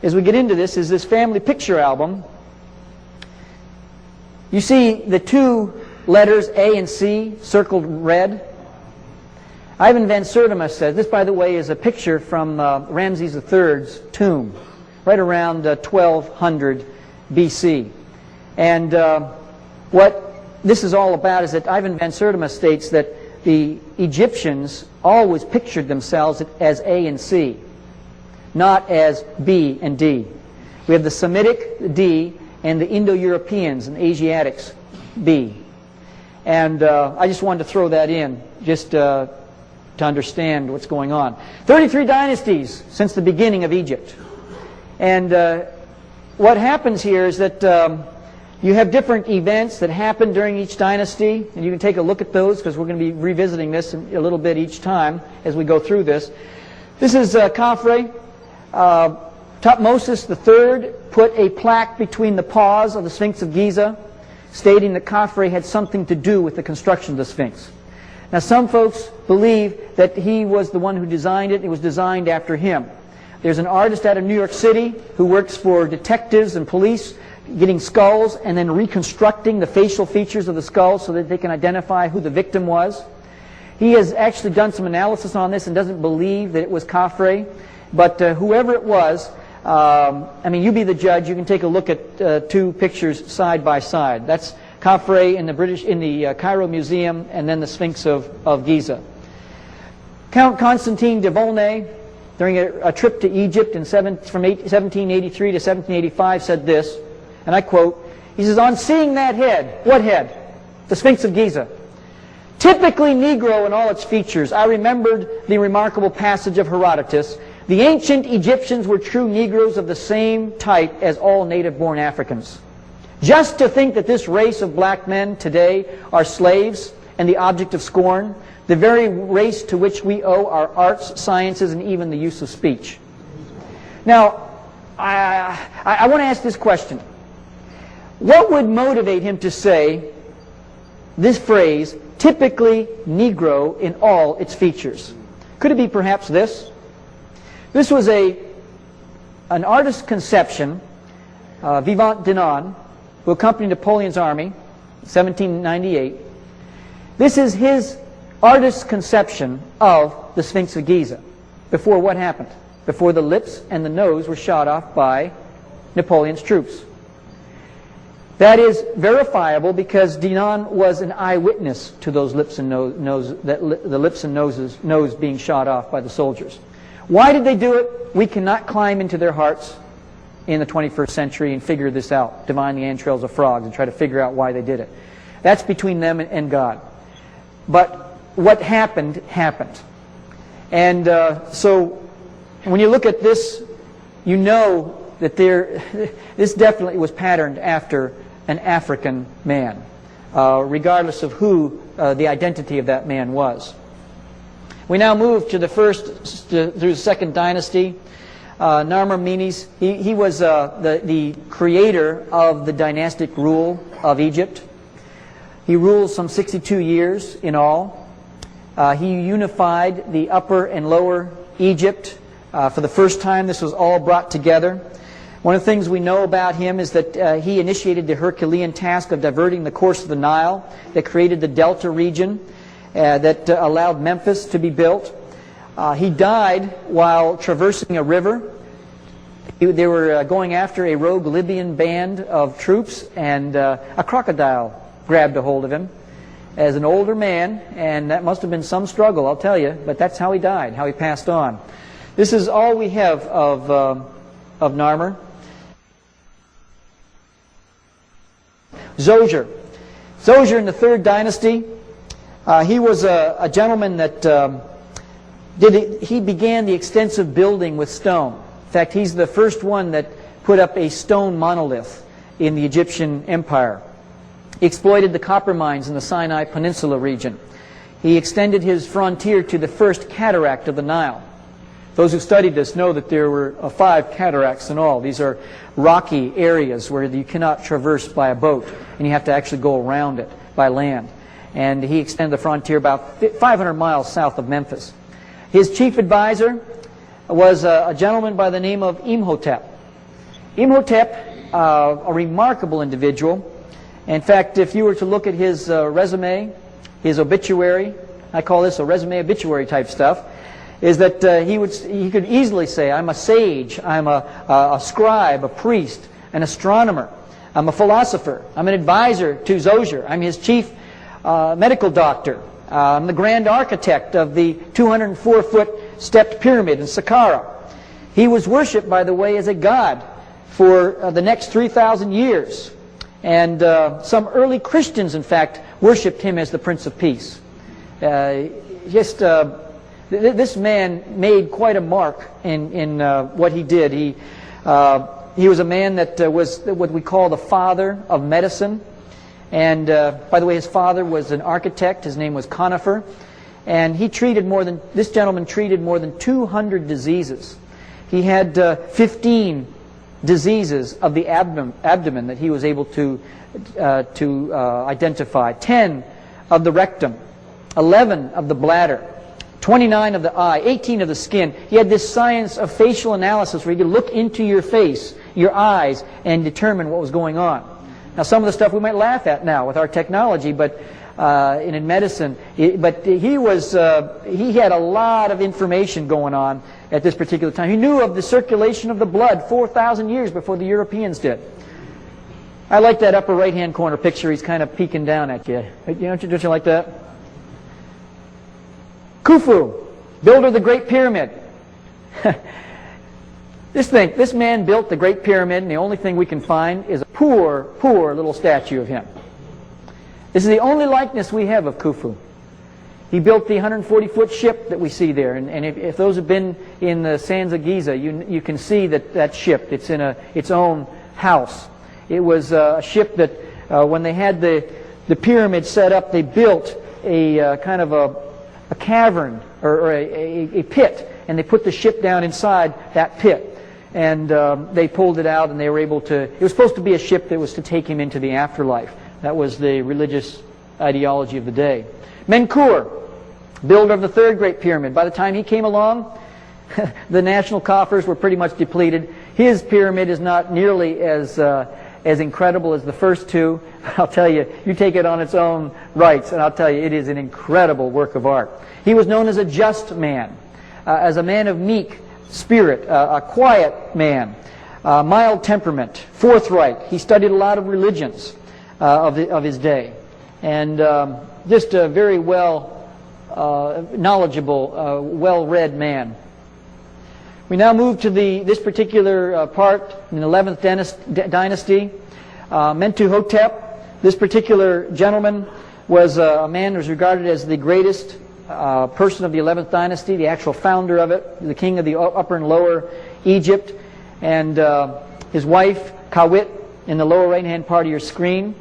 as we get into this is this family picture album. You see the two letters A and C circled red. Ivan van Sertima says, this by the way is a picture from Ramses III's tomb, right around 1200 BC. And what this is all about is that Ivan van Sertima states that the Egyptians always pictured themselves as A and C, not as B and D. We have the Semitic D and the Indo-Europeans and Asiatics B. And I just wanted to throw that in just to understand what's going on. 33 dynasties since the beginning of Egypt. And what happens here is that you have different events that happen during each dynasty, and you can take a look at those because we're going to be revisiting this a little bit each time as we go through this. This is Khafre. Thutmose III put a plaque between the paws of the Sphinx of Giza, stating that Khafre had something to do with the construction of the Sphinx. Now some folks believe that he was the one who designed it. It was designed after him. There's an artist out of New York City who works for detectives and police, getting skulls and then reconstructing the facial features of the skulls so that they can identify who the victim was. He has actually done some analysis on this and doesn't believe that it was Khafre, but whoever it was, I mean, you be the judge. You can take a look at two pictures side by side. That's Khafre in the Cairo Museum, and then the Sphinx of Giza. Count Constantine de Volney, during a trip to Egypt from 1783 to 1785, said this, and I quote, he says, "On seeing that head," what head? The Sphinx of Giza. "Typically Negro in all its features, I remembered the remarkable passage of Herodotus, the ancient Egyptians were true Negroes of the same type as all native-born Africans. Just to think that this race of black men today are slaves and the object of scorn, the very race to which we owe our arts, sciences, and even the use of speech." Now, I want to ask this question. What would motivate him to say this phrase, typically Negro in all its features? Could it be perhaps this? This was an artist's conception, Vivant Denon, who accompanied Napoleon's army, 1798. This is his artist's conception of the Sphinx of Giza. Before what happened? Before the lips and the nose were shot off by Napoleon's troops. That is verifiable because Denon was an eyewitness to those lips and the lips and nose being shot off by the soldiers. Why did they do it? We cannot climb into their hearts in the 21st century and figure this out, divine the entrails of frogs, and try to figure out why they did it. That's between them and God. But what happened, happened. And so when you look at this, you know that this definitely was patterned after an African man, regardless of who the identity of that man was. We now move to the first through the second dynasty. Narmer-Menes, he was the creator of the dynastic rule of Egypt. He ruled some 62 years in all. He unified the upper and lower Egypt. For the first time, this was all brought together. One of the things we know about him is that he initiated the Herculean task of diverting the course of the Nile that created the Delta region that allowed Memphis to be built. He died while traversing a river. They were going after a rogue Libyan band of troops, and a crocodile grabbed a hold of him as an older man, and that must have been some struggle, I'll tell you, but that's how he died, how he passed on. This is all we have of Narmer. Zoser in the third dynasty, he was a gentleman that he began the extensive building with stone. In fact, he's the first one that put up a stone monolith in the Egyptian Empire. He exploited the copper mines in the Sinai Peninsula region. He extended his frontier to the first cataract of the Nile. Those who studied this know that there were 5 cataracts in all. These are rocky areas where you cannot traverse by a boat, and you have to actually go around it by land. And he extended the frontier about 500 miles south of Memphis. His chief advisor was a gentleman by the name of Imhotep. Imhotep, a remarkable individual. In fact, if you were to look at his resume, his obituary, I call this a resume obituary type stuff, is that he could easily say, I'm a sage, I'm a scribe, a priest, an astronomer, I'm a philosopher, I'm an advisor to Zoser, I'm his chief medical doctor, I'm the grand architect of the 204-foot stepped pyramid in Saqqara. He was worshipped, by the way, as a god for the next 3,000 years. And some early Christians, in fact, worshipped him as the Prince of Peace. This man made quite a mark in what he did. He was a man that was what we call the father of medicine. And by the way, his father was an architect. His name was Conifer. And this gentleman treated more than 200 diseases. He had 15 diseases of the abdomen that he was able to identify. 10 of the rectum, 11 of the bladder, 29 of the eye, 18 of the skin. He had this science of facial analysis where he could look into your face, your eyes, and determine what was going on. Now, some of the stuff we might laugh at now with our technology, but in medicine, he had a lot of information going on at this particular time. He knew of the circulation of the blood 4,000 years before the Europeans did. I like that upper right-hand corner picture. He's kind of peeking down at you. Don't you like that? Khufu, builder of the Great Pyramid. This man built the Great Pyramid, and the only thing we can find is a poor, poor little statue of him. This is the only likeness we have of Khufu. He built the 140-foot ship that we see there, and if those have been in the sands of Giza, you can see that ship. It's in its own house. It was a ship that when they had the pyramid set up, they built a kind of a cavern or a pit, and they put the ship down inside that pit. And they pulled it out, and they were able to... It was supposed to be a ship that was to take him into the afterlife. That was the religious ideology of the day. Menkaure, builder of the third Great Pyramid. By the time he came along, the national coffers were pretty much depleted. His pyramid is not nearly as incredible as the first two. I'll tell you, you take it on its own rights, and I'll tell you, it is an incredible work of art. He was known as a just man, as a man of meek spirit, a quiet man, mild temperament, forthright. He studied a lot of religions of his day, and just a very knowledgeable, well-read man. We now move to this particular part in the 11th dynasty, Mentuhotep. This particular gentleman was a man who was regarded as the greatest person of the 11th dynasty, the actual founder of it, the king of the upper and lower Egypt, and his wife, Kawit, in the lower right-hand part of your screen.